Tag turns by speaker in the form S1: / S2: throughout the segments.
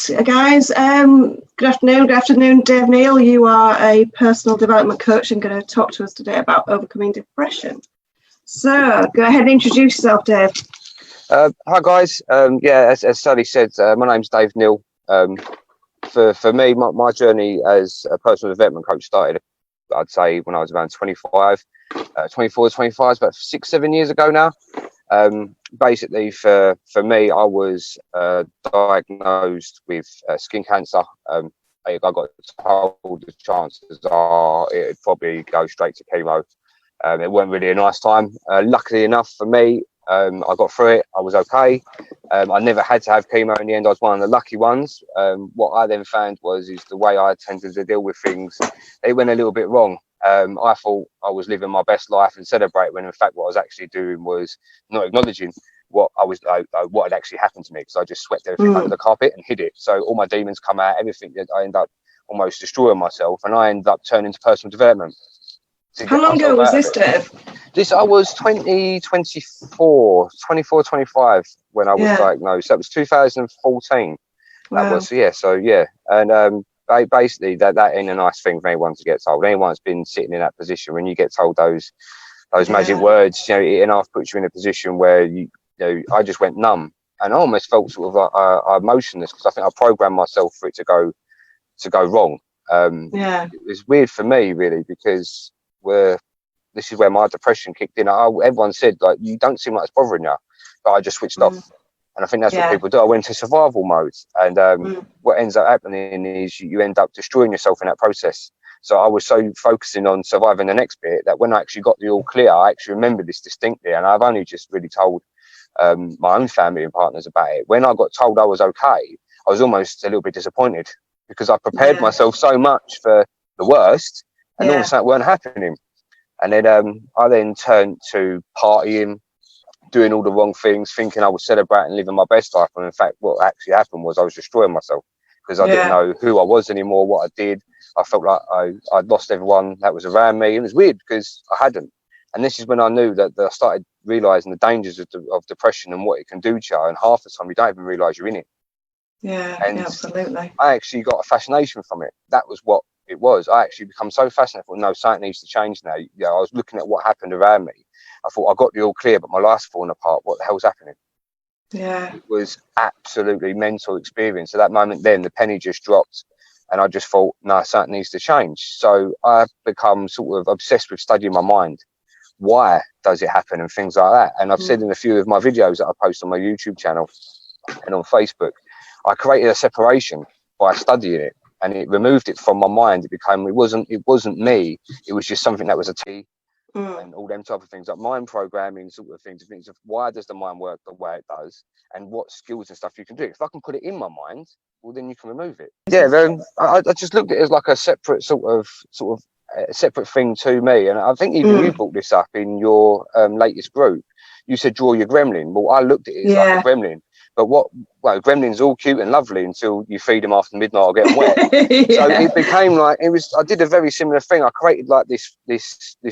S1: Guys, good afternoon, Dave Neal. You are a personal development coach and going to talk to us today about overcoming depression. So go ahead and introduce yourself, Dave.
S2: Hi guys. As Sally said, my name's Dave Neal. For me, my journey as a personal development coach started, I'd say, when I was around 25, 24, 25, about 6-7 years ago now. Basically, for me, I was diagnosed with skin cancer. I got told the chances are it'd probably go straight to chemo. It wasn't really a nice time. Luckily enough for me, I got through it. I was okay. I never had to have chemo in the end. I was one of the lucky ones. What I then found is the way I tended to deal with things, it went a little bit wrong. I thought I was living my best life and celebrate, when in fact what I was actually doing was not acknowledging what had actually happened to me, because I just swept everything under the carpet and hid it. So all my demons come out, everything. I end up almost destroying myself, and I end up turning to personal development.
S1: How long ago was this, Dave?
S2: I was 24, 25 when I was diagnosed. That was 2014.
S1: Wow.
S2: That was, and basically that ain't a nice thing for anyone to get told. Anyone that's been sitting in that position, when you get told those magic words, it enough puts you in a position where I just went numb, and I almost felt sort of emotionless, because I think I programmed myself for it to go wrong. It was weird for me, really, because this is where my depression kicked in. Everyone said, like, you don't seem like it's bothering you, but I just switched off. And I think that's what people do. I went into survival mode, and what ends up happening is you end up destroying yourself in that process. So I was so focusing on surviving the next bit that when I actually got the all clear, I actually remember this distinctly, and I've only just really told my own family and partners about it. When I got told I was okay, I was almost a little bit disappointed, because I prepared myself so much for the worst, and all of a sudden it weren't happening. And then I then turned to partying, doing all the wrong things, thinking I was celebrating, living my best life. And in fact, what actually happened was I was destroying myself, because I didn't know who I was anymore, what I did. I felt like I'd lost everyone that was around me. It was weird, because I hadn't. And this is when I knew that I started realising the dangers of depression and what it can do to you. And half the time you don't even realise you're in it.
S1: Yeah, absolutely.
S2: I actually got a fascination from it. That was what it was. I actually become so fascinated. I thought, no, something needs to change now. I was looking at what happened around me. I thought, I got the all clear, but my life's falling apart. What the hell's happening?
S1: Yeah.
S2: It was absolutely mental experience. At that moment then, the penny just dropped, and I just thought, no, something needs to change. So I've become sort of obsessed with studying my mind. Why does it happen and things like that? And I've said in a few of my videos that I post on my YouTube channel and on Facebook, I created a separation by studying it, and it removed it from my mind. It wasn't me. It was just something that was a T. And all them type of things, like mind programming sort of things of why does the mind work the way it does, and what skills and stuff you can do. If I can put it in my mind, well, then you can remove it. I just looked at it as like a separate sort of a separate thing to me. And I think even you brought this up in your latest group. You said draw your gremlin. Well, I looked at it as like a gremlin. But gremlins all cute and lovely until you feed them after midnight or get them wet. So it became like, I did a very similar thing. I created like this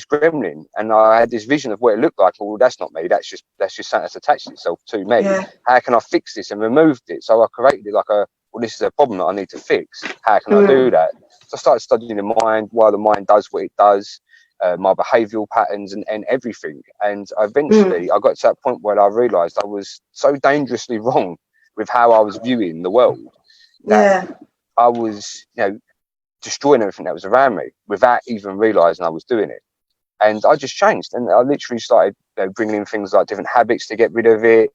S2: gremlin, and I had this vision of what it looked like. Well, that's not me. That's just something that's attached itself to me. How can I fix this? And removed it. So I created it like this is a problem that I need to fix. How can I do that? So I started studying the mind, why the mind does what it does. My behavioural patterns and everything, and eventually I got to that point where I realised I was so dangerously wrong with how I was viewing the world that I was, destroying everything that was around me without even realising I was doing it. And I just changed, and I literally started bringing in things like different habits to get rid of it,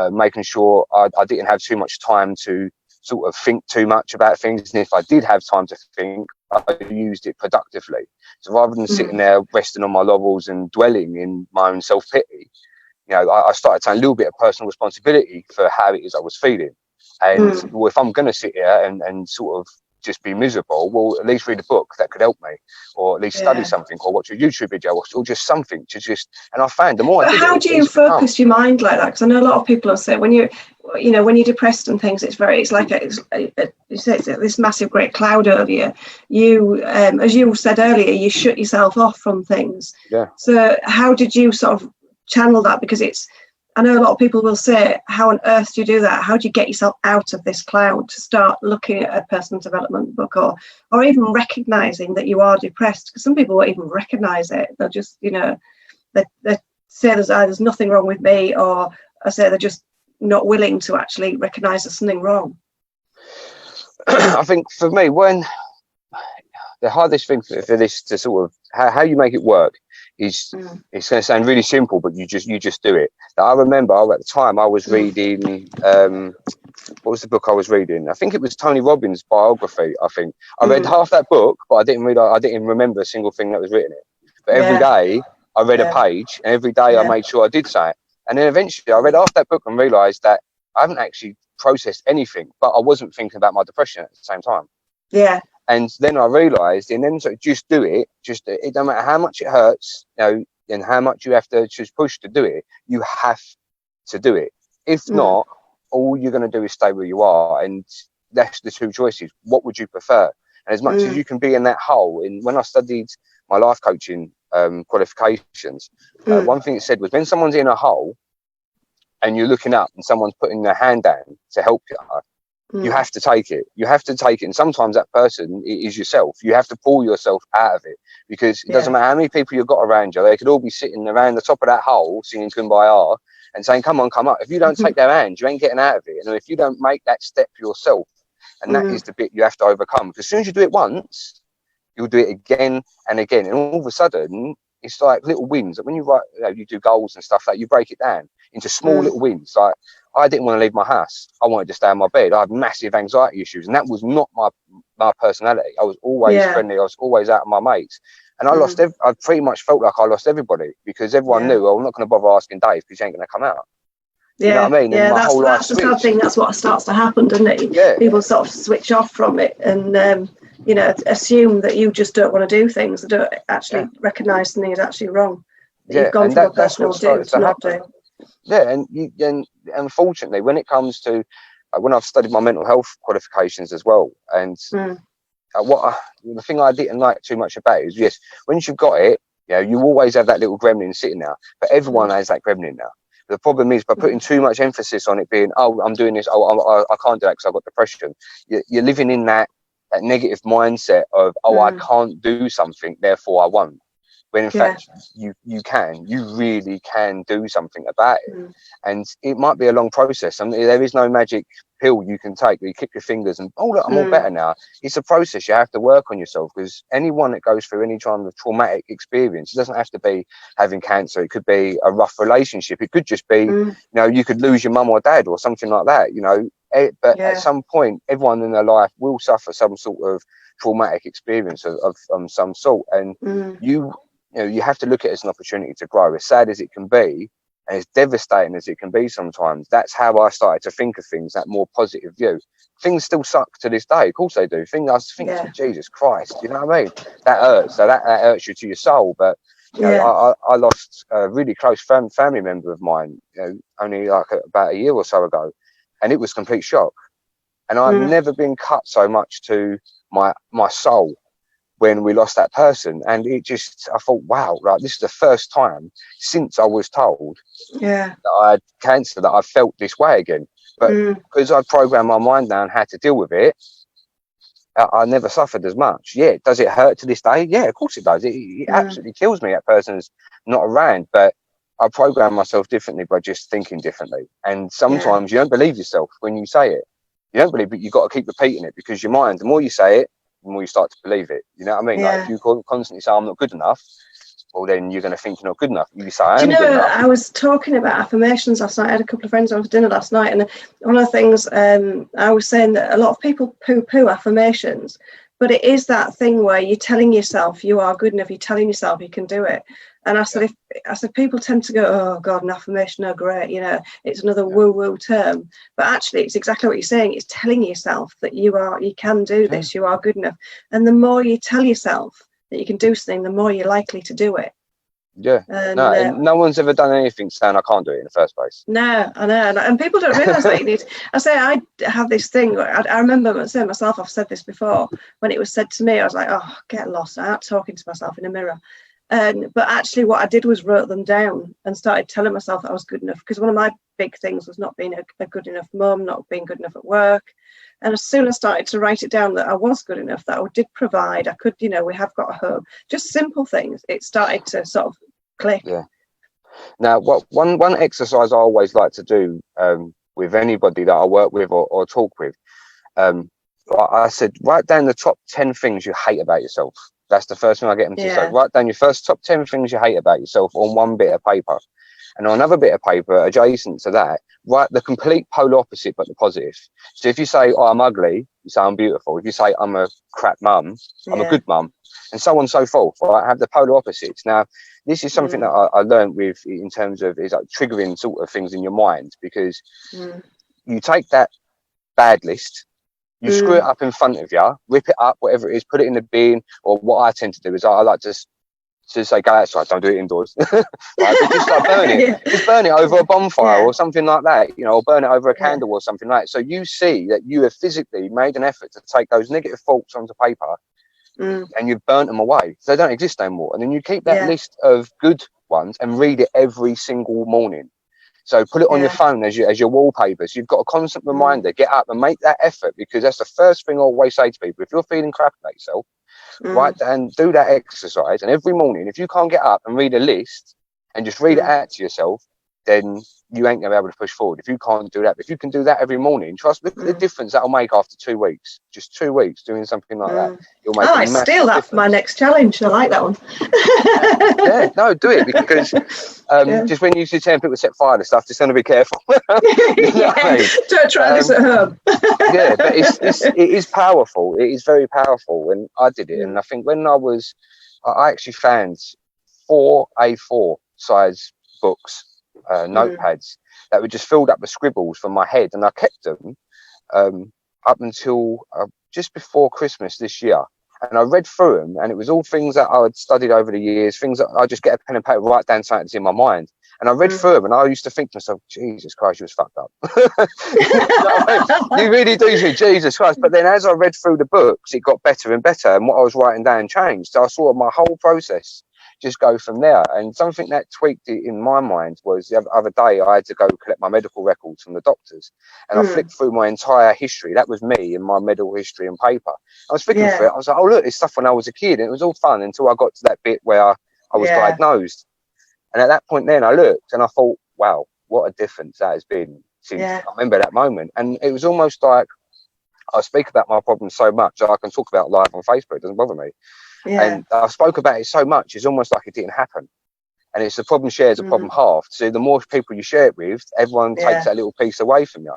S2: making sure I didn't have too much time to sort of think too much about things, and if I did have time to think, I used it productively. So rather than sitting there resting on my laurels and dwelling in my own self-pity, I started taking a little bit of personal responsibility for how it is I was feeling. And well, if I'm going to sit here and sort of just be miserable, well, at least read a book that could help me, or at least study something, or watch a YouTube video, or just something to just. And I found the more I did
S1: how do you focus your mind like that? Because I know a lot of people will say when you're depressed and things, it's like this massive great cloud over you. You, as you said earlier, you shut yourself off from things.
S2: Yeah.
S1: So how did you sort of channel that? Because I know a lot of people will say, how on earth do you do that? How do you get yourself out of this cloud to start looking at a personal development book, or even recognizing that you are depressed? Because some people won't even recognize it. They'll just, they say there's nothing wrong with me, or I say they're just not willing to actually recognize there's something wrong.
S2: I think for me, when the hardest thing for this to sort of how you make it work is it's going to sound really simple, but you just do it. Now, I remember at the time I was reading what was the book I was reading? I think it was Tony Robbins' biography. I think I read half that book, but I didn't remember a single thing that was written in it. But every day I read a page, and every day I made sure I did say it. And then eventually I read half that book and realised that I haven't actually processed anything, but I wasn't thinking about my depression at the same time.
S1: Yeah.
S2: And then I realised, and then just do it. It don't matter how much it hurts, and how much you have to just push to do it. You have to do it. If not, all you're going to do is stay where you are. And that's the two choices. What would you prefer? And as much as you can be in that hole, when I studied my life coaching qualifications, one thing it said was when someone's in a hole and you're looking up and someone's putting their hand down to help you, you have to take it. You have to take it. And sometimes that person is yourself. You have to pull yourself out of it, because it doesn't matter how many people you've got around you. They could all be sitting around the top of that hole singing Kumbaya and saying, come on, come up. If you don't take their hand, you ain't getting out of it. And if you don't make that step yourself, and that is the bit you have to overcome. Because as soon as you do it once, you'll do it again and again. And all of a sudden, it's like little wins. Like when you do goals and stuff, like you break it down into small little wins. Like I didn't want to leave my house. I wanted to stay in my bed. I had massive anxiety issues, and that was not my personality. I was always friendly. I was always out of my mates. And I pretty much felt like I lost everybody, because everyone knew, I'm not going to bother asking Dave because he ain't going to come out. You know what I mean?
S1: Yeah, that's the sad thing. That's what starts to happen, doesn't it? Yeah. People sort of switch off from it and, assume that you just don't want to do things. They don't actually recognise something is actually wrong. You've gone from a personal do to not do.
S2: Yeah, and unfortunately, when it comes to when I've studied my mental health qualifications as well, and the thing I didn't like too much about it is, yes, once you've got it, you always have that little gremlin sitting there, but everyone has that gremlin now. The problem is by putting too much emphasis on it being, I'm doing this, I can't do that because I've got depression. You're living in that negative mindset of, I can't do something, therefore I won't. When in fact you really can do something about it. And it might be a long process. I mean, there is no magic pill you can take where you click your fingers and look, I'm all better now. It's a process. You have to work on yourself, because anyone that goes through any kind of traumatic experience, it doesn't have to be having cancer, it could be a rough relationship, it could just be you could lose your mum or dad or something like that, but at some point everyone in their life will suffer some sort of traumatic experience of some sort, and you have to look at it as an opportunity to grow. As sad as it can be, and as devastating as it can be sometimes, that's how I started to think of things, that more positive view. Things still suck to this day. Of course they do. I was thinking, Jesus Christ, you know what I mean? That hurts. So that hurts you to your soul. But I lost a really close family member of mine, only like about a year or so ago. And it was complete shock. And I've never been cut so much to my soul when we lost that person. And I thought, wow, right, this is the first time since I was told that I had cancer that I felt this way again. But because I programmed my mind down how to deal with it, I never suffered as much. Yeah, does it hurt to this day? Yeah, of course it does. It absolutely kills me that person's not around. But I program myself differently by just thinking differently. And sometimes you don't believe yourself when you say it. You don't believe it, you've got to keep repeating it, because your mind, the more you say it, the more you start to believe it. You know what I mean? Like if you constantly say I'm not good enough, well then you're going to think you're not good enough. You say I am good enough.
S1: I was talking about affirmations last night. I had a couple of friends over for dinner last night, and one of the things I was saying that a lot of people poo-poo affirmations, but it is that thing where you're telling yourself you are good enough, you're telling yourself you can do it. And I said, people tend to go, oh God, an affirmation, oh great, it's another woo-woo term. But actually, it's exactly what you're saying. It's telling yourself that you can do this, you are good enough. And the more you tell yourself that you can do something, the more you're likely to do it.
S2: Yeah. And no one's ever done anything saying I can't do it in the first place.
S1: No, I know. And people don't realise that you need. I have this thing. I remember saying myself, I've said this before, when it was said to me, I was like, oh, get lost. I am talking to myself in a mirror. But actually what I did was wrote them down and started telling myself that I was good enough, because one of my big things was not being a good enough mum, not being good enough at work. And as soon as I started to write it down that I was good enough, that I did provide, I could, we have got a home, just simple things, it started to sort of click.
S2: Yeah. Now, one exercise I always like to do with anybody that I work with or talk with, I said, write down the top 10 things you hate about yourself. That's the first thing I get them to say. Write down your first top 10 things you hate about yourself on one bit of paper. And on another bit of paper adjacent to that, write the complete polar opposite but the positive. So if you say, oh, I'm ugly, you say I'm beautiful. If you say I'm a crap mum, I'm a good mum, and so on and so forth. Right? Have the polar opposites. Now, this is something that I learned with in terms of is like triggering sort of things in your mind, because you take that bad list, you screw it up in front of you, rip it up, whatever it is, put it in the bin. Or what I tend to do is I like to say, go outside, don't do it indoors. Right? But just like burn it, just burn it over a bonfire or something like that, or burn it over a candle or something like that. So you see that you have physically made an effort to take those negative thoughts onto paper and you've burnt them away. So they don't exist anymore. And then you keep that list of good ones and read it every single morning. So put it on your phone as your wallpaper. So you've got a constant reminder, get up and make that effort, because that's the first thing I always say to people. If you're feeling crap about yourself, write down, do that exercise. And every morning, if you can't get up and read a list and just read it out to yourself, then you ain't going to be able to push forward. If you can't do that, if you can do that every morning, trust me, the difference that'll make after 2 weeks. Just 2 weeks doing something like that. You'll make
S1: I steal that for my next challenge. I like that one.
S2: No, do it, because just when you see 10 people set fire to stuff, just want to be careful.
S1: Don't try this at home.
S2: But it is powerful. It is very powerful. And I did it. And I think when I actually found 4 A4 size books, notepads that were just filled up with scribbles from my head, and I kept them up until just before Christmas this year. And I read through them, and it was all things that I had studied over the years, things that I just get a pen and paper, write down something that's in my mind. And I read through them, and I used to think to myself, Jesus Christ, you was fucked up. You really do think, Jesus Christ. But then as I read through the books, it got better and better, and what I was writing down changed. So I saw my whole process just go from there. And something that tweaked it in my mind was the other day I had to go collect my medical records from the doctors, and I flicked through my entire history. That was me in my medical history and paper. I was flicking through it. I was like, oh look, it's stuff when I was a kid, and it was all fun until I got to that bit where I was diagnosed. And at that point then I looked and I thought, wow, what a difference that has been since I remember that moment. And it was almost like I speak about my problems so much that I can talk about live on Facebook. It doesn't bother me. And I spoke about it so much, it's almost like it didn't happen. And it's the problem shared, the problem halved. So the more people you share it with, everyone takes that little piece away from you.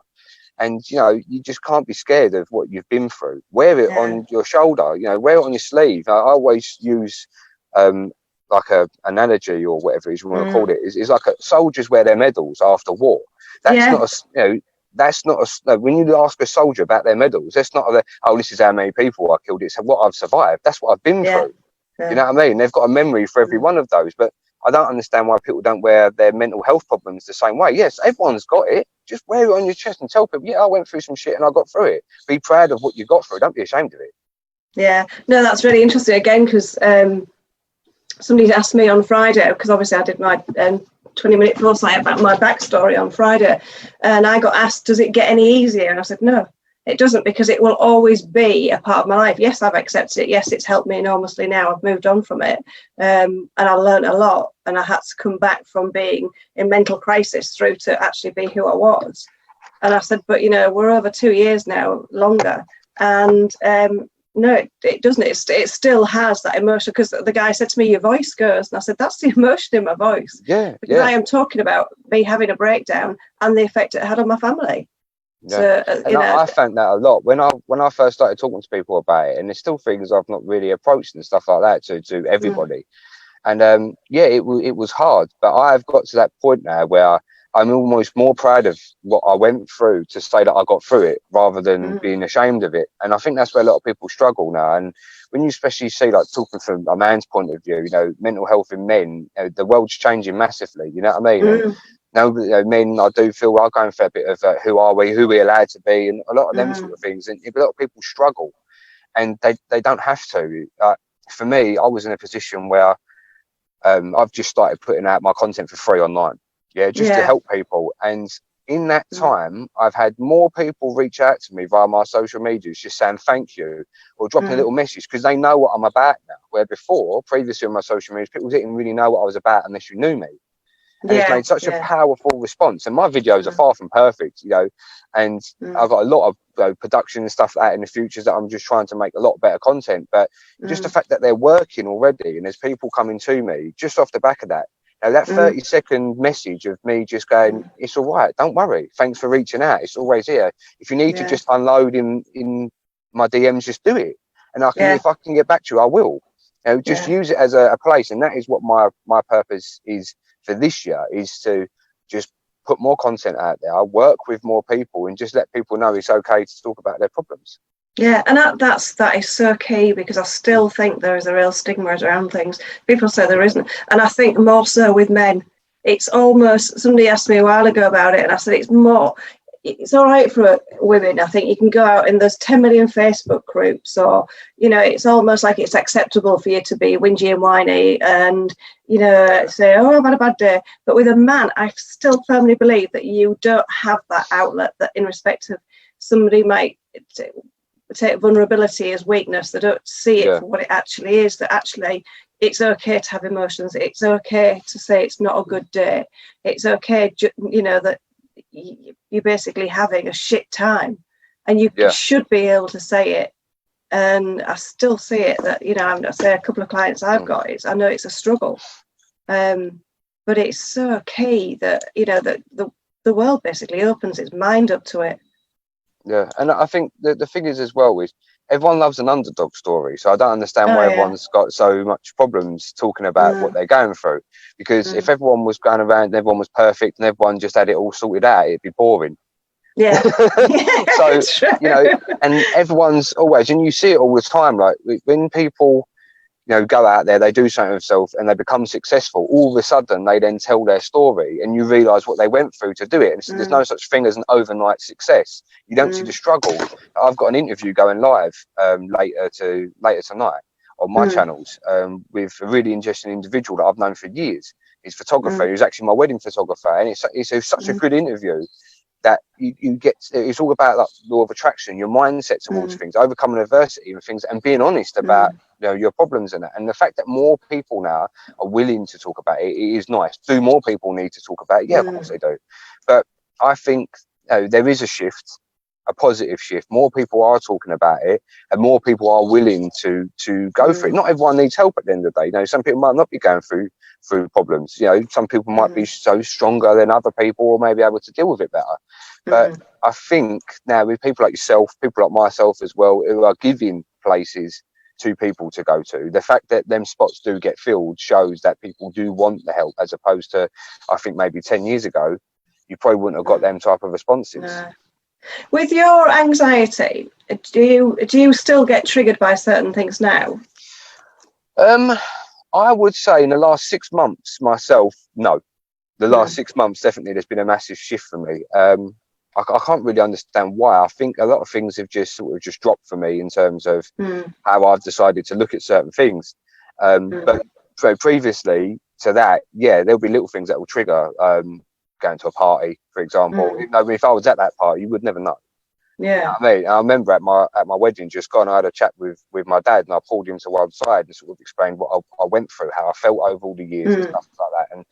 S2: And, you just can't be scared of what you've been through. Wear it on your shoulder, wear it on your sleeve. I always use like a analogy or whatever you want to call it. Is like soldiers wear their medals after war. That's not when you ask a soldier about their medals, that's not this is how many people I killed. It's what I've survived. That's what I've been through. You know what I mean? They've got a memory for every one of those. But I don't understand why people don't wear their mental health problems the same way. Yes, everyone's got it. Just wear it on your chest and tell people, I went through some shit and I got through it. Be proud of what you got through. Don't be ashamed of it. Yeah,
S1: no, that's really interesting again, because somebody asked me on Friday, because obviously I did my 20-minute foresight about my backstory on Friday, and I got asked, does it get any easier? And I said, no, it doesn't, because it will always be a part of my life. Yes, I've accepted it. Yes, it's helped me enormously now. I've moved on from it, and I learned a lot, and I had to come back from being in mental crisis through to actually be who I was. And I said, but we're over 2 years now, longer, and no, it doesn't. It still has that emotion, because the guy said to me, your voice goes. And I said, that's the emotion in my voice. Because I am talking about me having a breakdown and the effect it had on my family. So,
S2: I found that a lot when I first started talking to people about it, and there's still things I've not really approached and stuff like that to everybody. And it was hard, but I've got to that point now where I'm almost more proud of what I went through to say that I got through it rather than being ashamed of it. And I think that's where a lot of people struggle now. And when you especially see, like, talking from a man's point of view, mental health in men, the world's changing massively. You know what I mean? Now, men, I do feel are going for a bit of who are we, who we're allowed to be, and a lot of them sort of things. And a lot of people struggle, and they don't have to. For me, I was in a position where I've just started putting out my content for free online, just to help people. And in that time, I've had more people reach out to me via my social medias, just saying thank you or dropping a little message, because they know what I'm about now. Where before, previously on my social medias, people didn't really know what I was about unless you knew me. And it's made such a powerful response. And my videos are far from perfect, and I've got a lot of production and stuff like that in the future that I'm just trying to make a lot better content. But just the fact that they're working already and there's people coming to me just off the back of that. Now, that 30-second message of me just going, it's all right, don't worry, thanks for reaching out, it's always here. If you need to just unload in my DMs, just do it. And if I can get back to you, I will. Just use it as a place. And that is what my purpose is for this year, is to just put more content out there, work with more people, and just let people know it's okay to talk about their problems.
S1: Yeah, and that is so key, because I still think there is a real stigma around things. People say there isn't, and I think more so with men. It's almost, somebody asked me a while ago about it, and I said it's all right for women. I think you can go out and there's 10 million Facebook groups, or it's almost like it's acceptable for you to be whingy and whiny and say, oh, I've had a bad day. But with a man, I still firmly believe that you don't have that outlet, that in respect of somebody might take vulnerability as weakness. They don't see it for what it actually is, that actually it's okay to have emotions. It's okay to say it's not a good day. It's okay, that you're basically having a shit time, and you should be able to say it. And I still see it that, I say a couple of clients I've got, I know it's a struggle, but it's so key that, that the world basically opens its mind up to it.
S2: Yeah, and I think the thing is as well is everyone loves an underdog story. So I don't understand why everyone's got so much problems talking about what they're going through. Because if everyone was going around and everyone was perfect and everyone just had it all sorted out, it'd be boring.
S1: Yeah.
S2: So, and everyone's always, and you see it all the time, like when people, go out there, they do something themselves and they become successful, all of a sudden they then tell their story and you realise what they went through to do it. And so there's no such thing as an overnight success. You don't see the struggle. I've got an interview going live later tonight on my channels with a really interesting individual that I've known for years. He's a photographer. He was actually my wedding photographer, and it's such a good interview that you get. It's all about like law of attraction, your mindset towards things, overcoming adversity and things, and being honest about your problems and that. And the fact that more people now are willing to talk about it, it is nice. Do more people need to talk about it? Yeah, of course they do. But I think there is a shift, a positive shift. More people are talking about it, and more people are willing to go for it. Not everyone needs help at the end of the day. Some people might not be going through problems. Some people might be so stronger than other people, or maybe able to deal with it better. But I think now with people like yourself, people like myself as well, who are giving places to people to go to, the fact that them spots do get filled shows that people do want the help, as opposed to, I think maybe 10 years ago, you probably wouldn't have got them type of responses.
S1: No. With your anxiety, do you still get triggered by certain things now?
S2: I would say in the last 6 months myself, no. The last 6 months, definitely, there's been a massive shift for me. I can't really understand why. I think a lot of things have just sort of just dropped for me in terms of how I've decided to look at certain things. But previously to that, there'll be little things that will trigger going to a party, for example. If I was at that party, you would never know.
S1: Yeah.
S2: I mean, I remember at my wedding, just gone, I had a chat with my dad, and I pulled him to one side and sort of explained what I went through, how I felt over all the years and stuff like that. And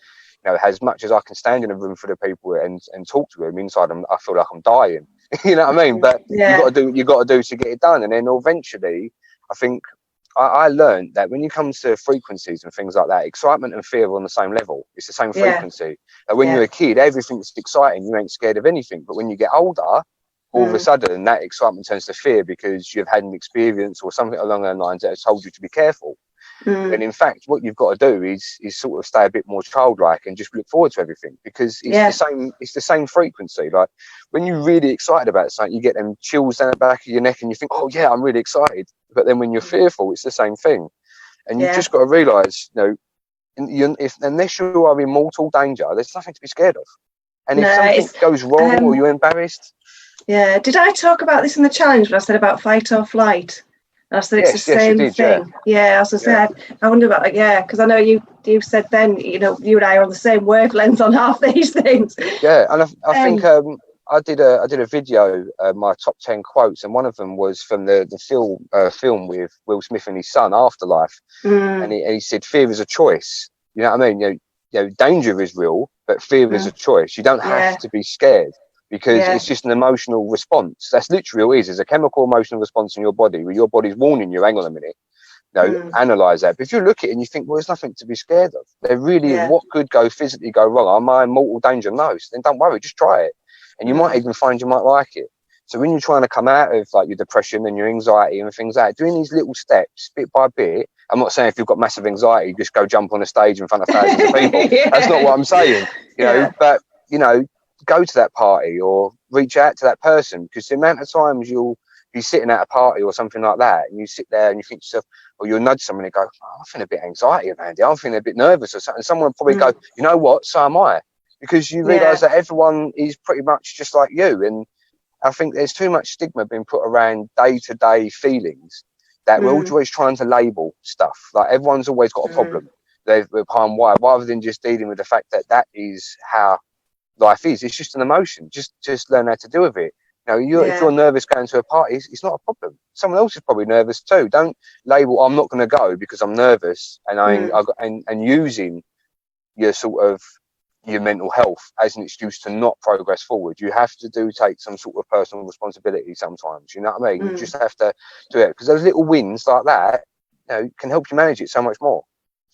S2: as much as I can stand in a room full of people and talk to them, inside I feel like I'm dying. You know what I mean? But you got to do to get it done. And then eventually, I think I learned that when you come to frequencies and things like that, excitement and fear are on the same level. It's the same frequency. Like when you're a kid, everything's exciting. You ain't scared of anything. But when you get older, all of a sudden that excitement turns to fear, because you've had an experience or something along those lines that has told you to be careful. And in fact, what you've got to do is sort of stay a bit more childlike and just look forward to everything, because it's the same frequency. Like when you're really excited about something, you get them chills down the back of your neck and you think, oh yeah, I'm really excited. But then when you're fearful, it's the same thing. And you've just got to realise, unless you are in mortal danger, there's nothing to be scared of. And if something goes wrong or you're embarrassed.
S1: Yeah, did I talk about this in the challenge when I said about fight or flight? I said it's the
S2: Yes, you
S1: same
S2: did,
S1: thing. Yeah, as I said, I wonder about because I know you said then, you and I are on the same wavelength on half these things.
S2: Yeah, and I think I did a video, my top 10 quotes, and one of them was from the film with Will Smith and his son, Afterlife, and he said, "Fear is a choice." You know what I mean? Danger is real, but fear is a choice. You don't have to be scared, because it's just an emotional response. That's literally all it is. It's a chemical emotional response in your body where your body's warning you, hang on a minute, analyze that. But if you look at it and you think, well, there's nothing to be scared of. There really is. What could physically go wrong? Am I in mortal danger? No. So then don't worry, just try it. And you might even find you might like it. So when you're trying to come out of like your depression and your anxiety and things like that, doing these little steps bit by bit. I'm not saying if you've got massive anxiety, just go jump on a stage in front of thousands of people. That's not what I'm saying. But go to that party or reach out to that person, because the amount of times you'll be sitting at a party or something like that, and you sit there and you think to yourself, or you'll nudge someone and go, oh, I'm feeling a bit anxiety around it. I'm feeling a bit nervous or something. Someone will probably go, you know what? So am I. Because you realise that everyone is pretty much just like you. And I think there's too much stigma being put around day-to-day feelings that we're always trying to label stuff. Like everyone's always got a problem behind why, rather than just dealing with the fact that that is how life is. It's just an emotion. Just learn how to deal with it. If you're nervous going to a party, it's not a problem. Someone else is probably nervous too. Don't label, I'm not going to go because I'm nervous, and using your sort of your mental health as an excuse to not progress forward. You have to take some sort of personal responsibility sometimes. You know what I mean? You just have to do it, because those little wins like that, can help you manage it so much more.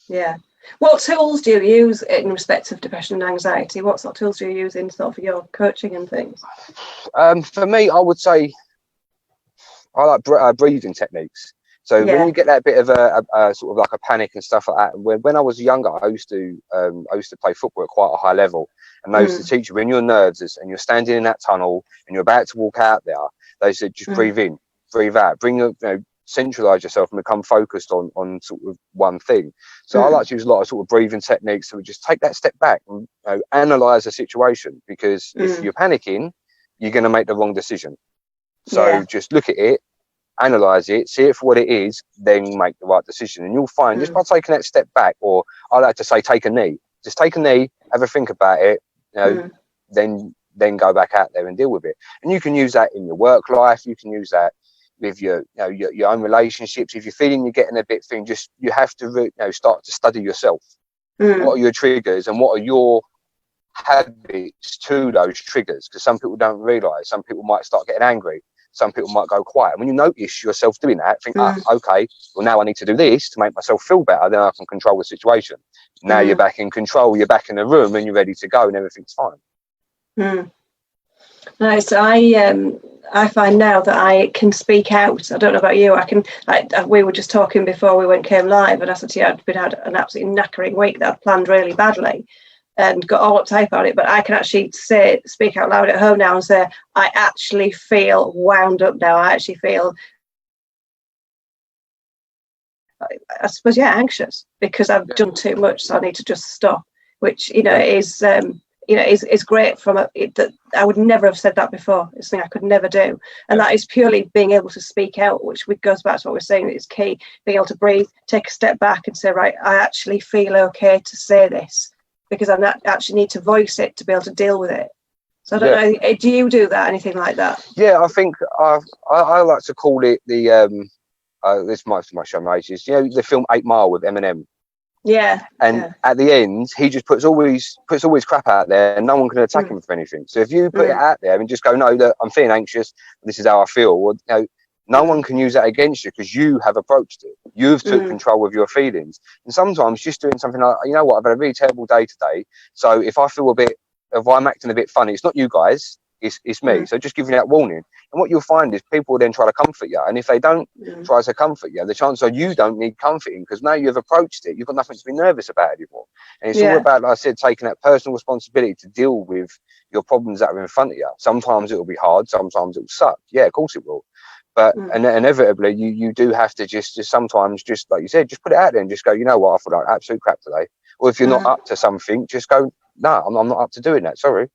S1: Yeah. What tools do you use in respect of depression and anxiety? What sort of tools do you use in sort of your coaching and things?
S2: For me, I would say I like breathing techniques. So when you get that bit of a sort of like a panic and stuff like that, when I was younger, I used to play football at quite a high level, and they used to teach you when you're nervous and you're standing in that tunnel and you're about to walk out there, they said just breathe in, breathe out, centralize yourself and become focused on sort of one thing. So I like to use a lot of sort of breathing techniques to just take that step back and analyze the situation, because if you're panicking, you're going to make the wrong decision. So just look at it, analyze it, see it for what it is, then make the right decision. And you'll find just by taking that step back, or I like to say take a knee, just take a knee, have a think about it, then go back out there and deal with it. And you can use that in your work life, you can use that with your own relationships. If you're feeling you're getting a bit thin, you have to start to study yourself. What are your triggers and what are your habits to those triggers? Because some people don't realize, some people might start getting angry, some people might go quiet. When you notice yourself doing that, think, okay, well, now I need to do this to make myself feel better, then I can control the situation. Now you're back in control, you're back in the room and you're ready to go and everything's fine.
S1: Nice. I find now that I can speak out. I don't know about you. We were just talking before we came live, and I said to you, I'd had an absolutely knackering week that I'd planned really badly and got all uptight about it. But I can actually speak out loud at home now and say, I actually feel wound up now. I actually feel, I suppose, anxious because I've done too much. So I need to just stop, which, is great that I would never have said that before. It's something I could never do. And that is purely being able to speak out, which goes back to what we're saying, is key. Being able to breathe, take a step back and say, right, I actually feel okay to say this, because I actually need to voice it to be able to deal with it. So I don't know, do you do that, anything like that?
S2: Yeah, I think I like to call it the, this might show my ages, the film 8 Mile with Eminem.
S1: Yeah.
S2: And at the end, he just puts all his crap out there, and no one can attack him for anything. So if you put it out there and just go, no, look, I'm feeling anxious, this is how I feel. Well, no one can use that against you, because you have approached it. You've took control of your feelings. And sometimes just doing something like, you know what, I've had a really terrible day today. So if I'm acting a bit funny, it's not you guys, it's me. So just giving that warning. And what you'll find is people then try to comfort you. And if they don't try to comfort you, the chances are you don't need comforting, because now you've approached it, you've got nothing to be nervous about anymore. And it's all about, like I said, taking that personal responsibility to deal with your problems that are in front of you. Sometimes it will be hard, sometimes it will suck. Yeah, of course it will. But inevitably, you do have to just sometimes, just like you said, just put it out there and just go, you know what, I feel like absolute crap today. Or if you're not up to something, just go, no, I'm not up to doing that, sorry.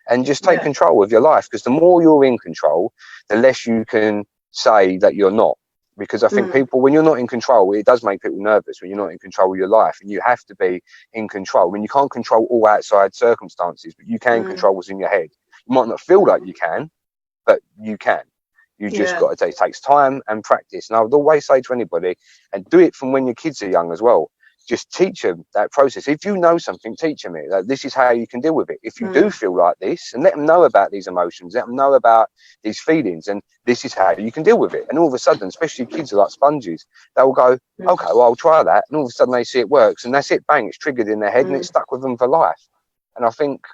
S2: And just take control of your life, because the more you're in control, the less you can say that you're not. because I think people, when you're not in control, it does make people nervous when you're not in control of your life, and you have to be in control. I mean, you can't control all outside circumstances, but you can control what's in your head. You might not feel like you can, but you can. You just got to, it takes time and practice. And I would always say to anybody, and do it from when your kids are young as well, just teach them that process. If you know something, teach them it. Like, this is how you can deal with it. If you do feel like this, and let them know about these emotions, let them know about these feelings, and this is how you can deal with it. And all of a sudden, especially kids are like sponges, they will go, okay, well, I'll try that. And all of a sudden they see it works, and that's it, bang, it's triggered in their head and it's stuck with them for life. And I think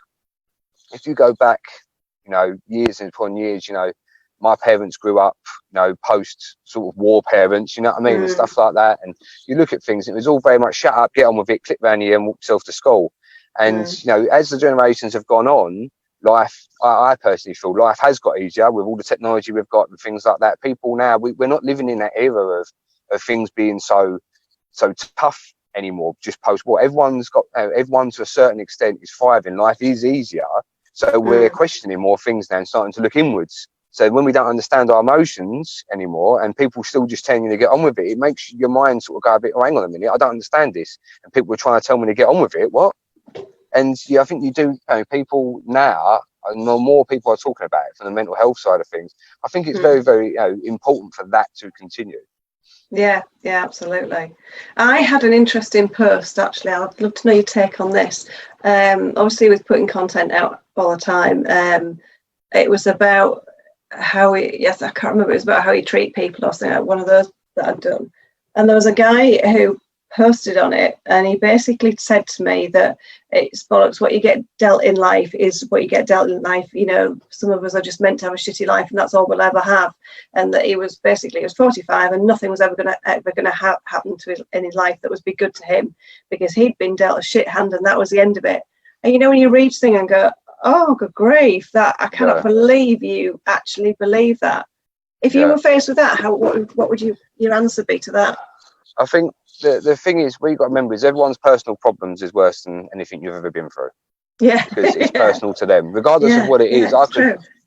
S2: if you go back, you know, years upon years, you know, my parents grew up, you know, post sort of war parents, you know what I mean, and stuff like that. And you look at things, it was all very much shut up, get on with it, clip round here and walk yourself to school. And, you know, as the generations have gone on, life, I personally feel life has got easier with all the technology we've got and things like that. People now, we're not living in that era of things being so tough anymore, just post-war. Everyone to a certain extent is thriving. Life is easier. So we're questioning more things now and starting to look inwards. So when we don't understand our emotions anymore, and people still just telling you to get on with it, it makes your mind sort of go a bit, oh, hang on a minute, I don't understand this. And people are trying to tell me to get on with it. What? And yeah, I think you do, people now, more people are talking about it from the mental health side of things. I think it's very, very important for that to continue.
S1: Yeah, absolutely. I had an interesting post, actually. I'd love to know your take on this. Obviously, with putting content out all the time, it was about how I can't remember, it was about how you treat people or something, like one of those that I'd done. And there was a guy who posted on it, and he basically said to me that it's bollocks, what you get dealt in life is what you get dealt in life. You know, some of us are just meant to have a shitty life, and that's all we'll ever have. And that he was 45 and nothing was ever going to happen to his, in his life that was be good to him, because he'd been dealt a shit hand and that was the end of it. And you know, when you read things and go, oh, good grief, that I cannot believe you actually believe that. If you were faced with that, what would your answer be to that?
S2: I think the thing is, what you've got to remember is everyone's personal problems is worse than anything you've ever been through. Yeah. Because it's personal to them, regardless of what it is.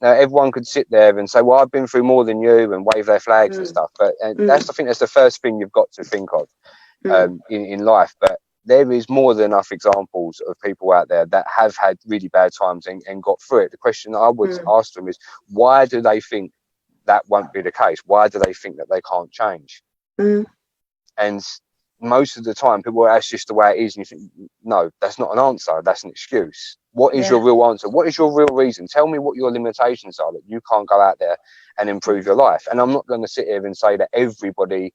S2: Everyone could sit there and say, well, I've been through more than you, and wave their flags and stuff. But I think that's the first thing you've got to think of in life. But there is more than enough examples of people out there that have had really bad times and got through it. The question I would ask them is, why do they think that won't be the case? Why do they think that they can't change? And most of the time, people are, that's just the way it is. And you think, no, that's not an answer. That's an excuse. What is your real answer? What is your real reason? Tell me what your limitations are that you can't go out there and improve your life. And I'm not going to sit here and say that everybody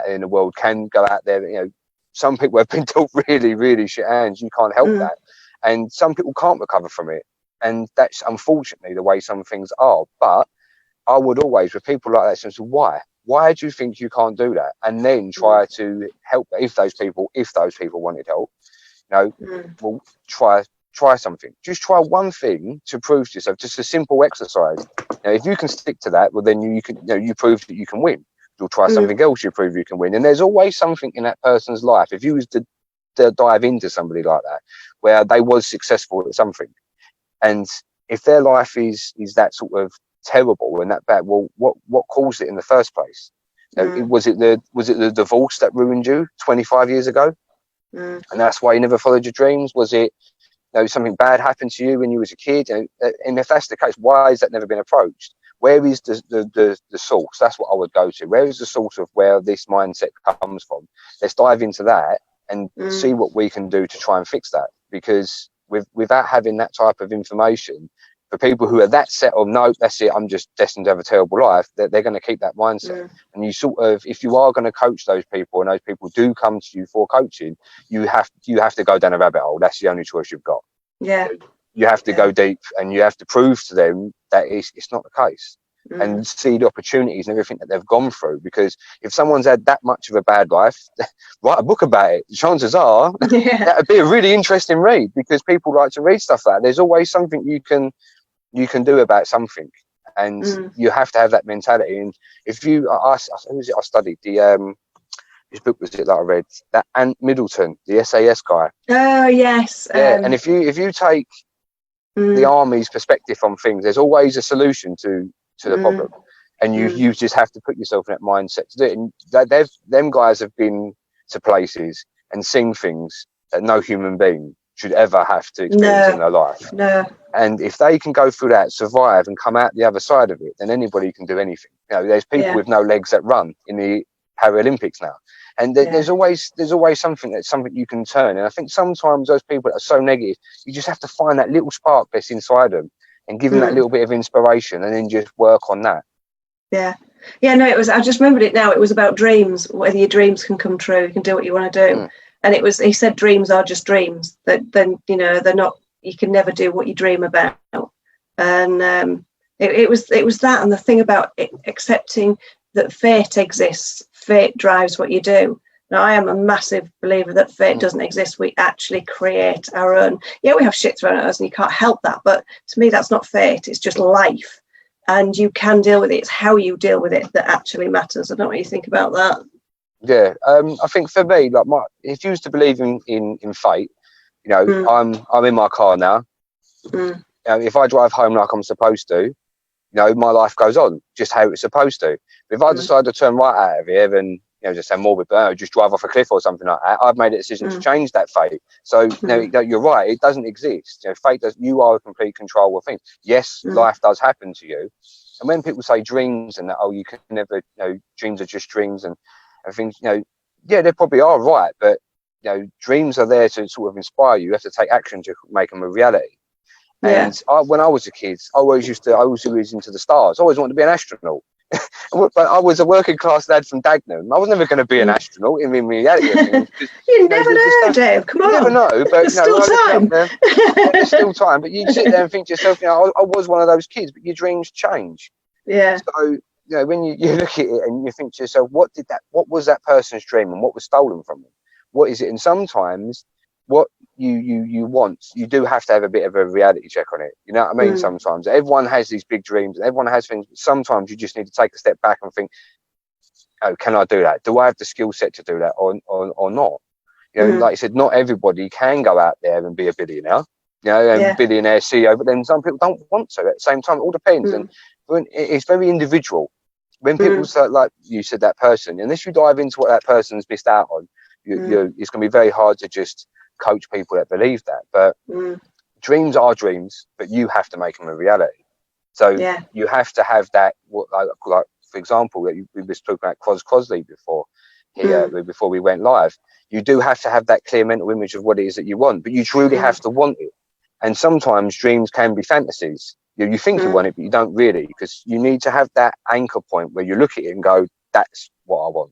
S2: in the world can go out there. You know, some people have been dealt really, really shit hands. You can't help that. And some people can't recover from it. And that's unfortunately the way some things are. But I would always, with people like that, say, why? Why do you think you can't do that? And then try to help if those people wanted help, you know, well, try something. Just try one thing to prove to yourself, just a simple exercise. You know, if you can stick to that, well, then you can, you prove that you can win. You'll try something else, you prove you can win. And there's always something in that person's life. If you was to dive into somebody like that, where they was successful at something, and if their life is that sort of terrible and that bad, well, what caused it in the first place? You know, was it the divorce that ruined you 25 years ago, and that's why you never followed your dreams? Was it, something bad happened to you when you was a kid? And if that's the case, why has that never been approached? Where is the source? That's what I would go to. Where is the source of where this mindset comes from? Let's dive into that and see what we can do to try and fix that. Because without having that type of information, for people who are that set of, no, that's it, I'm just destined to have a terrible life, they're going to keep that mindset. And you sort of, if you are going to coach those people and those people do come to you for coaching, you have to go down a rabbit hole. That's the only choice you've got. Yeah. You have to go deep, and you have to prove to them that it's not the case, and see the opportunities and everything that they've gone through. Because if someone's had that much of a bad life, write a book about it. The chances are that would be a really interesting read, because people like to read stuff like that. There's always something you can do about something, and you have to have that mentality. And if you, I studied the whose book was it that I read? That Ant Middleton, the SAS guy.
S1: Oh yes.
S2: Yeah, and if you take the army's perspective on things, there's always a solution to the problem. and you just have to put yourself in that mindset to do it. And them guys have been to places and seen things that no human being should ever have to experience in their life.
S1: No.
S2: And if they can go through that, survive, and come out the other side of it, then anybody can do anything. You know, there's people with no legs that run in the Paralympics now, and there's always something you can turn. And I think sometimes those people that are so negative, you just have to find that little spark that's inside them and give them that little bit of inspiration, and then just work on that.
S1: Yeah. No, it was. I just remembered it now. It was about dreams. Whether your dreams can come true, you can do what you want to do. And it was. He said, dreams are just dreams. That then they're not. You can never do what you dream about. And it was that, and the thing about accepting that fate exists. Fate drives what you do. Now, I am a massive believer that fate doesn't exist. We actually create our own. Yeah, we have shit thrown at us, and you can't help that. But to me, that's not fate. It's just life. And you can deal with it. It's how you deal with it that actually matters. I don't know what you think about that.
S2: Yeah, I think for me, like if you was to believe in fate, I'm in my car now. If I drive home like I'm supposed to, my life goes on just how it's supposed to. But if I decide to turn right out of here and just say morbid, but just drive off a cliff or something like that, I've made a decision to change that fate. So you're right, it doesn't exist. Fate does. You are in complete control of things. Yes, life does happen to you. And when people say dreams and that, you can never, dreams are just dreams and things, they probably are right, but dreams are there to sort of inspire you. You have to take action to make them a reality. And when I was a kid, I was into the stars. I always wanted to be an astronaut. But I was a working class lad from Dagenham. I was never going to be an astronaut in reality.
S1: You never know, Dave. Come on.
S2: You never know, but
S1: there's still time.
S2: There's still time. But you sit there and think to yourself, I was one of those kids, but your dreams change.
S1: Yeah.
S2: So when you look at it and you think to yourself, what was that person's dream and what was stolen from them? What is it? And sometimes what you want, you do have to have a bit of a reality check on it. You know what I mean? Sometimes everyone has these big dreams and everyone has things, but sometimes you just need to take a step back and think, can I do that? Do I have the skill set to do that or not? Like you said, not everybody can go out there and be a billionaire, billionaire CEO, but then some people don't want to at the same time. It all depends. And it's very individual. When people say, like you said, that person, unless you dive into what that person's missed out on, it's going to be very hard to just coach people that believe that. But dreams are dreams, but you have to make them a reality. So you have to have that, like for example, we was talking about Crosley before before we went live. You do have to have that clear mental image of what it is that you want, but you truly have to want it. And sometimes dreams can be fantasies. You think you want it, but you don't really, because you need to have that anchor point where you look at it and go, that's what I want.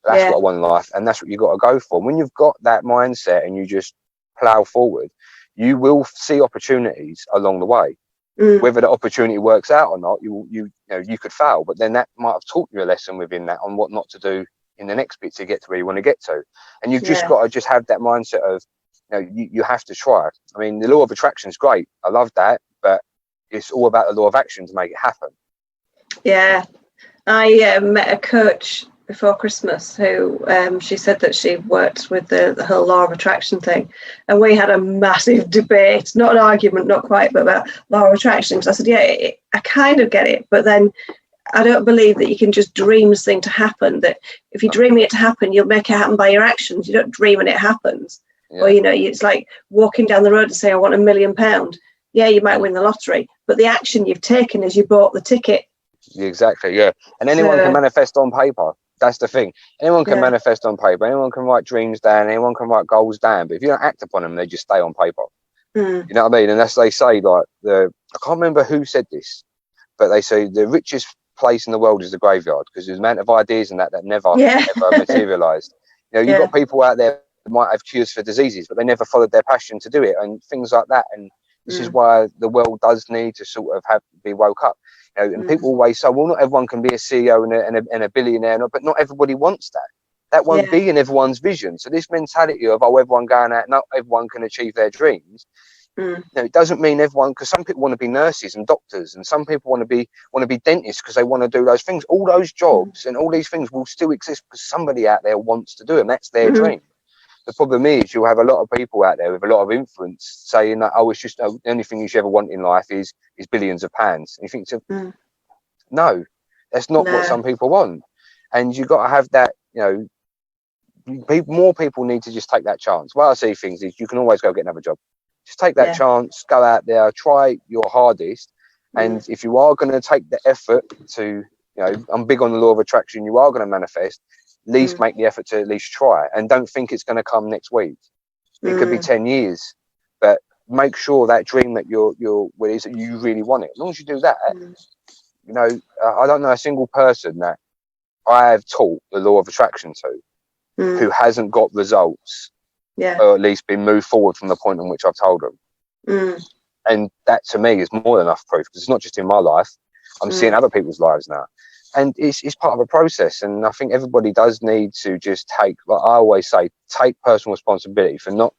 S2: That's what I want in life, and that's what you've got to go for. And when you've got that mindset and you just plow forward, you will see opportunities along the way. Whether the opportunity works out or not, you could fail, but then that might have taught you a lesson within that on what not to do in the next bit to get to where you want to get to. And you've just got to just have that mindset of, you have to try. I mean, the law of attraction is great. I love that, but it's all about the law of action to make it happen. Yeah,
S1: I met a coach before Christmas who she said that she worked with the whole law of attraction thing, and we had a massive debate, not an argument, not quite, but about law of attraction. Because I said, I kind of get it, but then I don't believe that you can just dream this thing to happen, that if you're dreaming it to happen, you'll make it happen by your actions. You don't dream and it happens. Or it's like walking down the road and saying, I want £1 million. Yeah, you might win the lottery, but the action you've taken is you bought the ticket.
S2: Exactly, and anyone can manifest on paper. That's the thing. Anyone can manifest on paper. Anyone can write dreams down. Anyone can write goals down. But if you don't act upon them, they just stay on paper. You know what I mean? And that's, they say, like, I can't remember who said this, but they say the richest place in the world is the graveyard, because there's an amount of ideas and that never ever materialized. You've got people out there that might have cures for diseases, but they never followed their passion to do it, and things like that. And this is why the world does need to sort of be woke up. And people always say, well, not everyone can be a CEO and a billionaire, but not everybody wants that. That won't be in everyone's vision. So this mentality of, everyone going out, not everyone can achieve their dreams. It doesn't mean everyone, because some people want to be nurses and doctors, and some people want to be dentists because they want to do those things. All those jobs and all these things will still exist because somebody out there wants to do them. That's their dream. The problem is you'll have a lot of people out there with a lot of influence saying that, it's just the only thing you should ever want in life is billions of pounds. And you think, no, That's not what some people want. And you've got to have that, more people need to just take that chance. What I see things is you can always go get another job. Just take that chance, go out there, try your hardest. And if you are going to take the effort to, I'm big on the law of attraction, you are going to manifest, at least make the effort to at least try. And don't think it's going to come next week. It could be 10 years, but make sure that dream that what is that you really want it. As long as you do that, I don't know a single person that I have taught the law of attraction to who hasn't got results, or at least been moved forward from the point in which I've told them. And that to me is more than enough proof, because it's not just in my life. I'm seeing other people's lives now. And it's part of a process. And I think everybody does need to just take, like I always say, take personal responsibility for not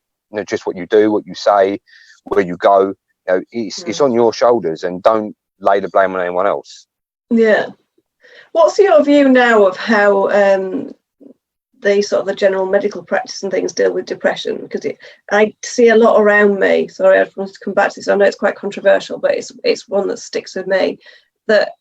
S2: just what you do, what you say, where you go. It's on your shoulders, and don't lay the blame on anyone else.
S1: Yeah. What's your view now of how the sort of the general medical practice and things deal with depression? Because I see a lot around me. Sorry, I want to come back to this. I know it's quite controversial, but it's one that sticks with me. That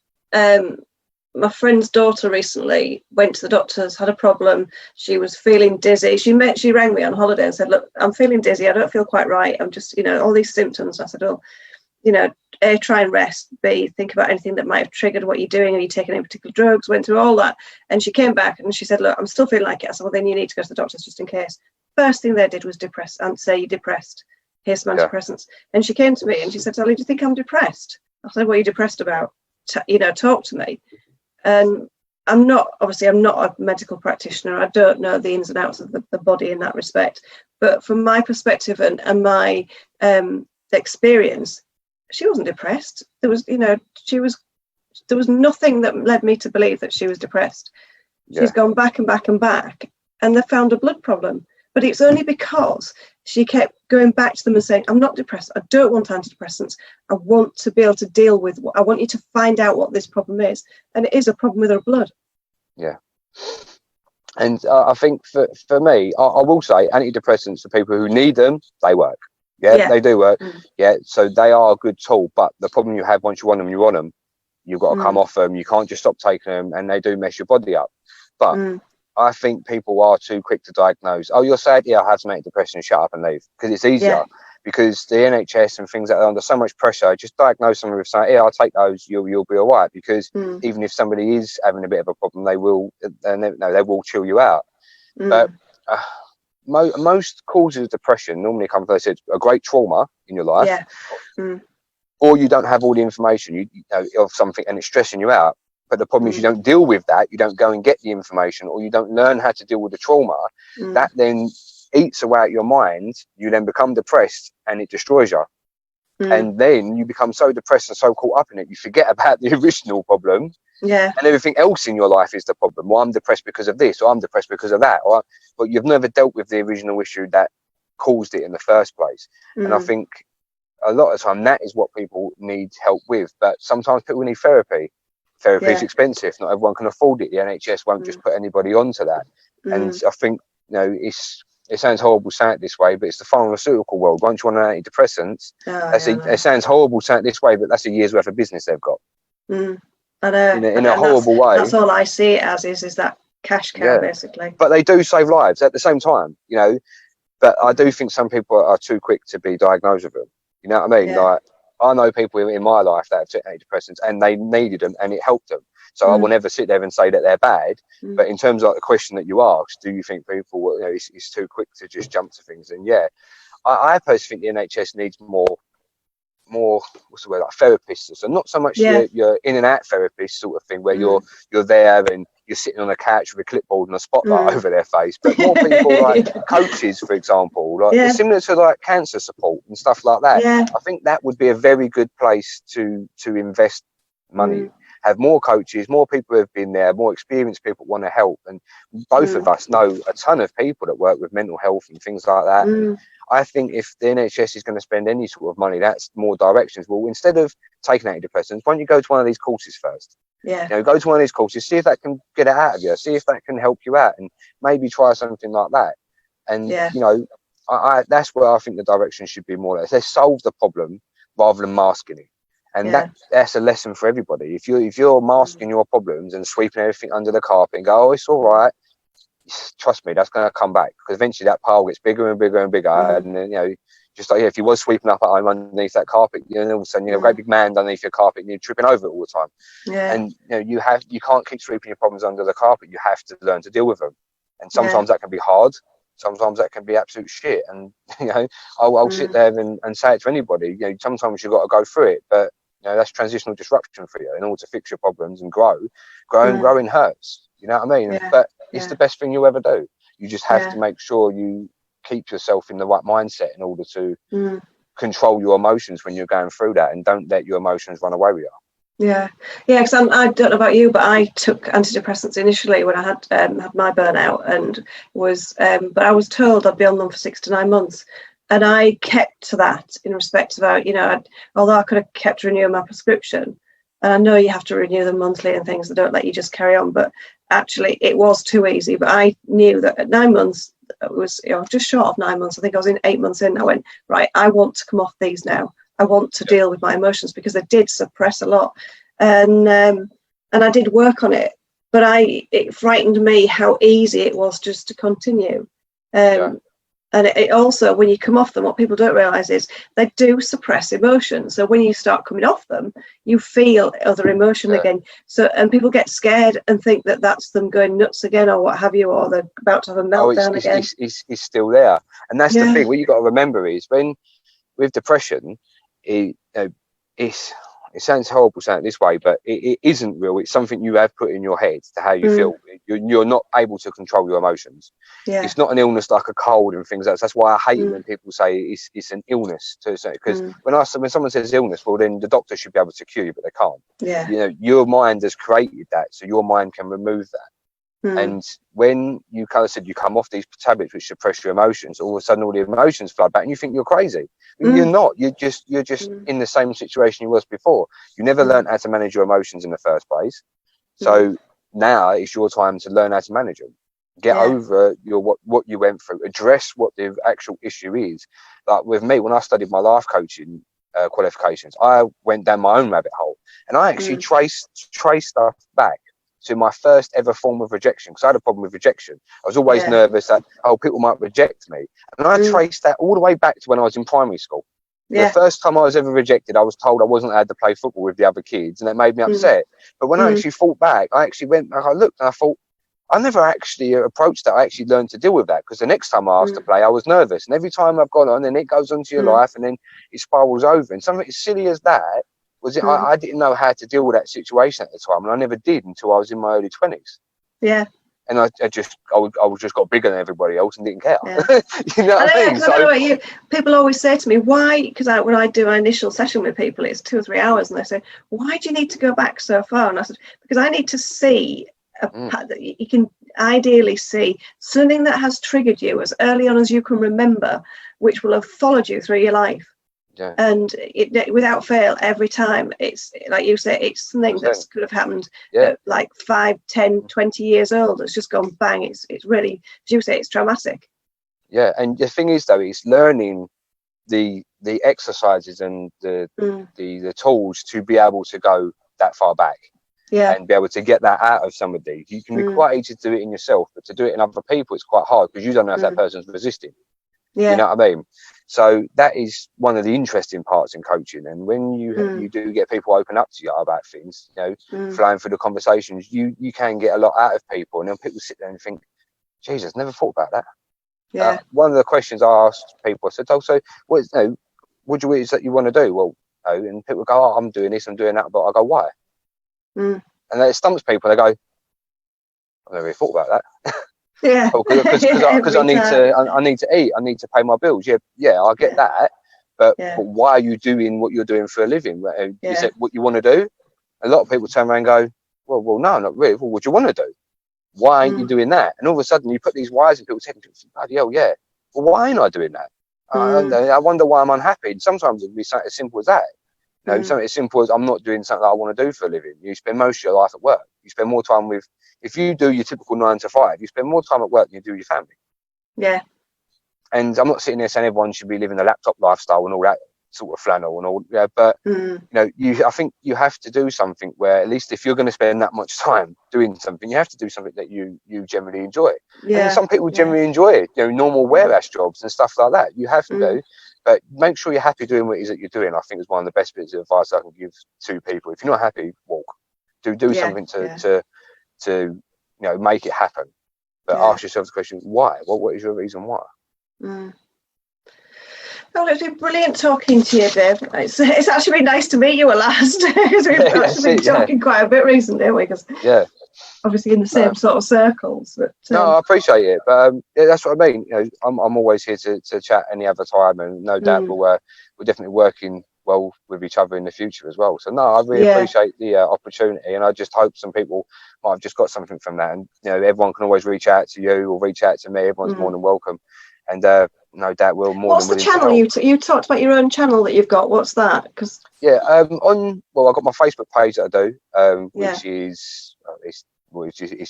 S1: my friend's daughter recently went to the doctors, had a problem. She was feeling dizzy. She rang me on holiday and said, "Look, I'm feeling dizzy. I don't feel quite right. I'm just, all these symptoms." I said, "Oh, A, try and rest. B, think about anything that might have triggered what you're doing. Are you taking any particular drugs?" Went through all that. And she came back and she said, "Look, I'm still feeling like it." I said, "Well, then you need to go to the doctors just in case." First thing they did was depress and say, "You're depressed. Here's some antidepressants." And she came to me and she said, "Sally, do you think I'm depressed?" I said, "What are you depressed about? Talk to me." And I'm not a medical practitioner. I don't know the ins and outs of the body in that respect. But from my perspective and my experience, she wasn't depressed. There was nothing that led me to believe that she was depressed. She's gone back and back and back, and they found a blood problem. But it's only because she kept going back to them and saying, "I'm not depressed. I don't want antidepressants. I want to be able to deal with. I want you to find out what this problem is." And it is a problem with her blood. Yeah.
S2: And I think for me, I will say antidepressants for people who need them, they work. Yeah, they do work. So they are a good tool. But the problem you have once you want them, you've got to come off them. You can't just stop taking them, and they do mess your body up. But I think people are too quick to diagnose. "Oh, you're sad? Yeah, I have some antidepressants. Shut up and leave." Because it's easier. Because the NHS and things like that are under so much pressure. Just diagnose someone with saying, "Yeah, I'll take those. You'll be all right." Because even if somebody is having a bit of a problem, they will chill you out. But most causes of depression normally come from, a great trauma in your life, or you don't have all the information of something and it's stressing you out. But the problem is you don't deal with that. You don't go and get the information, or you don't learn how to deal with the trauma. That then eats away at your mind. You then become depressed, and it destroys you. And then you become so depressed and so caught up in it, you forget about the original problem. And everything else in your life is the problem. Well, I'm depressed because of this, or I'm depressed because of that. But you've never dealt with the original issue that caused it in the first place. And I think a lot of the time that is what people need help with. But sometimes people need therapy. Therapy is expensive. Not everyone can afford it. The NHS won't just put anybody onto that. And I think, it sounds horrible saying it this way, but it's the pharmaceutical world. Once you want an antidepressant, it sounds horrible saying it this way, but that's a year's worth of business they've got.
S1: I know.
S2: In a horrible way.
S1: That's all I see it as is that cash cow, basically.
S2: But they do save lives at the same time, But I do think some people are too quick to be diagnosed with them. You know what I mean? Like, I know people in my life that have taken antidepressants and they needed them and it helped them. So I will never sit there and say that they're bad. But in terms of the question that you asked, do you think people, is too quick to just jump to things? And I personally think the NHS needs more, what's the word, like therapists. So not so much your in and out therapist sort of thing where you're there and you're sitting on a couch with a clipboard and a spotlight over their face, but more people like coaches, for example, like similar to like cancer support and stuff like that. I think that would be a very good place to invest money. Have more coaches, more people who have been there, more experienced people want to help. And both of us know a ton of people that work with mental health and things like that. I think if the NHS is going to spend any sort of money, that's more directions. Well, instead of taking antidepressants, why don't you go to one of these courses first? Go to one of these courses, see if that can get it out of you, see if that can help you out, and maybe try something like that. And that's where I think the direction should be more. Let's solve the problem rather than masking it. And that's a lesson for everybody. If you're masking your problems and sweeping everything under the carpet and go, oh, it's all right, trust me, that's going to come back, because eventually that pile gets bigger and bigger and bigger. And then, just like if you was sweeping up at home underneath that carpet, all of a sudden you have a great big man underneath your carpet and you're tripping over it all the time. And you can't keep sweeping your problems under the carpet. You have to learn to deal with them. And sometimes that can be hard. Sometimes that can be absolute shit. And I'll sit there and say it to anybody. Sometimes you've got to go through it, but that's transitional disruption for you in order to fix your problems and grow. Growing hurts. You know what I mean? But it's the best thing you'll ever do. You just have to make sure you keep yourself in the right mindset in order to control your emotions when you're going through that, and don't let your emotions run away with you.
S1: Because I don't know about you, but I took antidepressants initially when I had my burnout, and but I was told I'd be on them for 6 to 9 months. And I kept to that in respect about, although I could have kept renewing my prescription, and I know you have to renew them monthly and things that don't let you just carry on, but actually it was too easy. But I knew that at 9 months, it was just short of 9 months. I think I was in 8 months in. I went, right, I want to come off these now. I want to deal with my emotions, because they did suppress a lot. And I did work on it, but it frightened me how easy it was just to continue. And it also, when you come off them, what people don't realise is they do suppress emotion. So when you start coming off them, you feel other emotion again. So, and people get scared and think that that's them going nuts again, or what have you, or they're about to have a meltdown again.
S2: It's still there. And that's the thing. What you've got to remember is, with depression, it sounds horrible saying it this way, but it isn't real. It's something you have put in your head to how you feel. You're not able to control your emotions. It's not an illness like a cold and things like that. That's why I hate it when people say it's an illness, because when someone says illness, well, then the doctor should be able to cure you, but they can't. Your mind has created that, so your mind can remove that. And when you kind of said you come off these tablets which suppress your emotions, all of a sudden all the emotions flood back and you think you're crazy. You're not. You're just in the same situation you was before. You never learned how to manage your emotions in the first place. So now it's your time to learn how to manage them. Get over what you went through. Address what the actual issue is. Like with me, when I studied my life coaching qualifications, I went down my own rabbit hole, and I actually traced stuff back to my first ever form of rejection, because I had a problem with rejection. I was always nervous that people might reject me, and I traced that all the way back to when I was in primary school. The first time I was ever rejected, I was told I wasn't allowed to play football with the other kids, and that made me upset. But when I actually thought back, I actually went, I looked and I thought, I never actually approached that. I actually learned to deal with that, because the next time I asked to play, I was nervous, and every time I've gone on, then it goes onto your life, and then it spirals over. And something as silly as that was it. I didn't know how to deal with that situation at the time, and I never did until I was in my early 20s. And I just got bigger than everybody else and didn't care. You know what I mean?
S1: So, I know what people always say to me, why? Because when I do an initial session with people, it's 2 or 3 hours, and they say, why do you need to go back so far? And I said, because I need to see that you can ideally see something that has triggered you as early on as you can remember, which will have followed you through your life. And without fail, every time, it's like you say, it's something that could have happened at like 5, 10, 20 years old. It's just gone bang. It's really, as you say, it's traumatic.
S2: And the thing is, though, is learning the exercises and the tools to be able to go that far back. And be able to get that out of somebody. You can be quite easy to do it in yourself, but to do it in other people, it's quite hard, because you don't know if that person's resisting. You know what I mean? So that is one of the interesting parts in coaching. And when you do get people open up to you about things, flowing through the conversations, you can get a lot out of people. And then people sit there and think, Jesus, never thought about that. One of the questions I asked people, I said, so what is that you want to do? Well, and people go, I'm doing this, I'm doing that. But I go, why? And it stumps people. They go, I've never really thought about that. Because I need to eat, I need to pay my bills. I get that, but why are you doing what you're doing for a living? Is it what you want to do? A lot of people turn around and go, well, no, not really. Well, what do you want to do? Why aren't you doing that? And all of a sudden, you put these whys in people's head and think, bloody hell, well, why ain't I doing that? I wonder why I'm unhappy. And sometimes it'd be something as simple as that. Something as simple as I'm not doing something that I want to do for a living. You spend most of your life at work. You spend more time with, if you do your typical 9 to 5, you spend more time at work than you do with your family. And I'm not sitting there saying everyone should be living a laptop lifestyle and all that sort of flannel and all. Yeah, but you know, I think you have to do something where, at least if you're going to spend that much time doing something, you have to do something that you generally enjoy. And some people generally enjoy it. You know, normal warehouse jobs and stuff like that. You have to do. But make sure you're happy doing what it is that you're doing. I think is one of the best bits of advice I can give to people. If you're not happy, walk. Do something to you know, make it happen. But ask yourself the question, why? What is your reason why?
S1: Well, it's been brilliant talking to you, Dave. It's actually been nice to meet you at last, because we've actually been talking quite a bit recently, haven't we? Because obviously in the same sort of circles. But,
S2: no, I appreciate it, but that's what I mean. You know, I'm always here to chat any other time, and no doubt we're definitely working well with each other in the future as well. So no, I really appreciate the opportunity, and I just hope some people might have just got something from that. And you know, everyone can always reach out to you or reach out to me. Everyone's more than welcome, and no doubt we'll more. What's
S1: the channel you talked about? Your own channel that you've got. What's that? Because
S2: I've got my Facebook page that I do, which is it's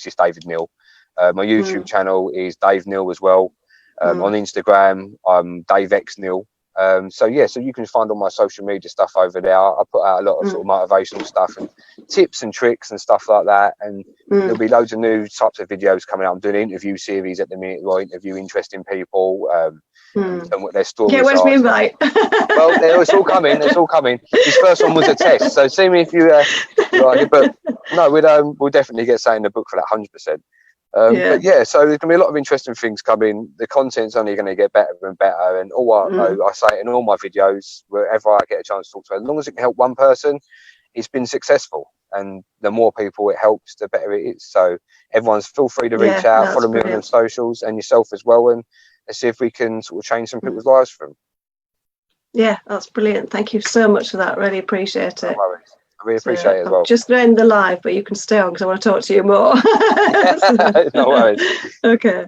S2: just David Neal. My YouTube channel is Dave Neal as well. On Instagram, I'm Dave X Neal. So you can find all my social media stuff over there. I put out a lot of sort of motivational stuff and tips and tricks and stuff like that. And there'll be loads of new types of videos coming out. I'm doing an interview series at the minute where I interview interesting people and what their stories are.
S1: Where's my invite?
S2: Well, it's all coming. It's all coming. This first one was a test, so see me if you like it. But no, we'll definitely get something in the book for that 100%. But so there's gonna be a lot of interesting things coming. The content's only going to get better and better, and all I say in all my videos, wherever I get a chance to talk to, as long as it can help one person, it's been successful. And the more people it helps, the better it is. So everyone's feel free to reach out, follow me on them socials, and yourself as well, and let's see if we can sort of change some people's lives for them. Yeah,
S1: that's brilliant. Thank you so much for that. Really appreciate it.
S2: No worries. I really appreciate it as well.
S1: I'm just going to end the live, but you can stay on because I want to talk to you more.
S2: No worries.
S1: Okay.